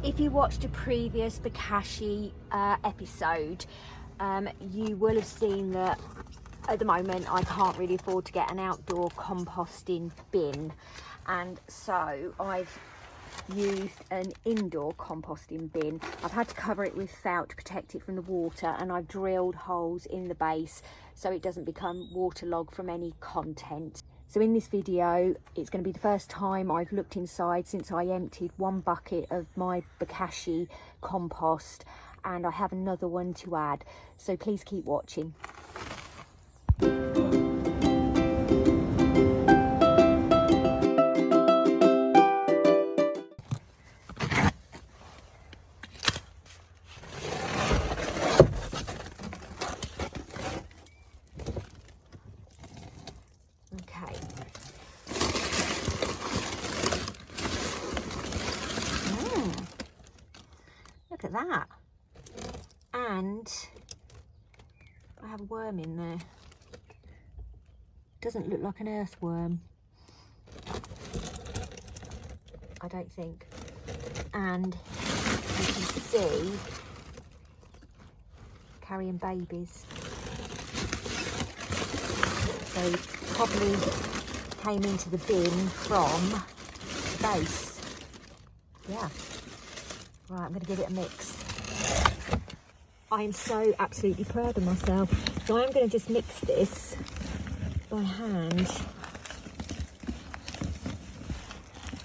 If you watched a previous Bokashi episode, you will have seen that at the moment I can't really afford to get an outdoor composting bin, and so I've used an indoor composting bin. I've had to cover it with felt to protect it from the water, and I've drilled holes in the base so it doesn't become waterlogged from any content. So in this video, it's going to be the first time I've looked inside since I emptied one bucket of my Bokashi compost, and I have another one to add. So please keep watching. Okay. Look at that. And I have a worm in there. Doesn't look like an earthworm, I don't think. And you can see carrying babies. So probably came into the bin from the base. Yeah. Right, I'm going to give it a mix. I am so absolutely proud of myself. So I am going to just mix this by hand.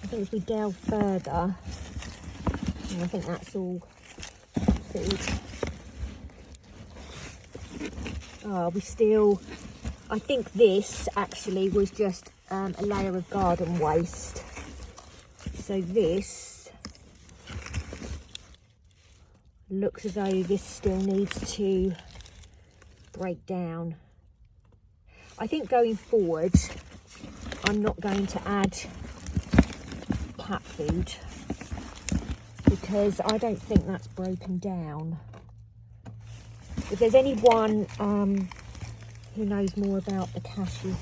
I think as we delve further, and I think that's all food. Oh, we still, I think this actually was just a layer of garden waste. So this looks as though this still needs to break down. I think going forward, I'm not going to add cat food because I don't think that's broken down. If there's anyone who knows more about the Bokashi,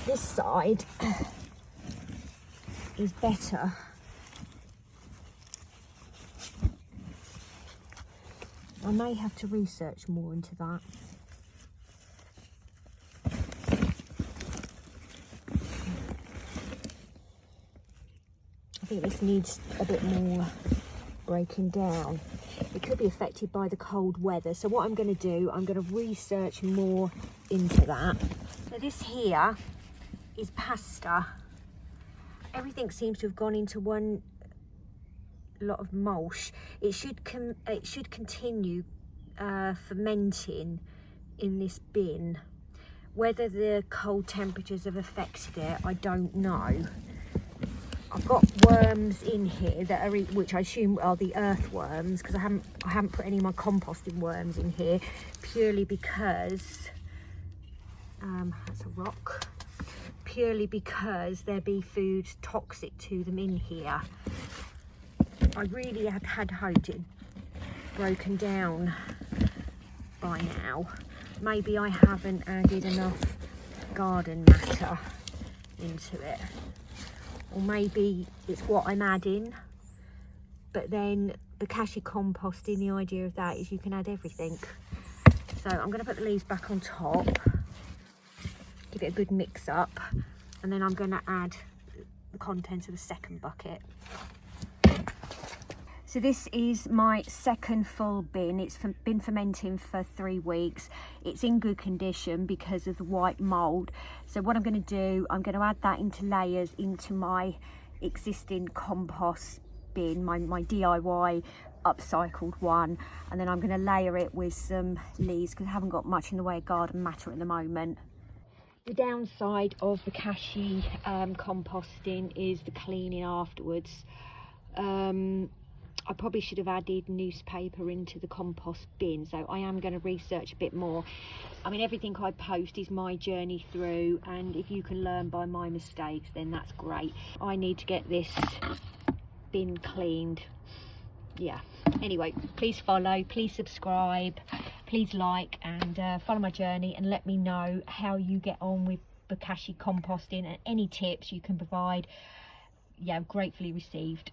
this side is better. I may have to research more into that. I think this needs a bit more breaking down. It could be affected by the cold weather. So what I'm going to do, I'm going to research more into that. So this here is pasta. Everything seems to have gone into one lot of mulch. It should continue fermenting in this bin. Whether the cold temperatures have affected it, I don't know. I've got worms in here that are, which I assume are the earthworms, because I haven't put any of my composting worms in here, purely because that's a rock. Purely because there be food toxic to them in here. I really had hoped it had broken down by now. Maybe I haven't added enough garden matter into it. Or maybe it's what I'm adding. But then Bokashi composting, the idea of that is you can add everything. So I'm going to put the leaves back on top. Give it a good mix up. And then I'm going to add the contents of the second bucket. So this is my second full bin. It's been fermenting for 3 weeks. It's in good condition because of the white mold. So what I'm going to do, I'm going to add that into layers into my existing compost bin, my DIY upcycled one. And then I'm going to layer it with some leaves because I haven't got much in the way of garden matter at the moment. The downside of the Bokashi composting is the cleaning afterwards. I probably should have added newspaper into the compost bin, so I am going to research a bit more. I mean, everything I post is my journey through, and if you can learn by my mistakes, then that's great. I need to get this bin cleaned. Yeah. Anyway, please follow, please subscribe, please like and follow my journey, and let me know how you get on with Bokashi composting, and any tips you can provide, yeah, gratefully received.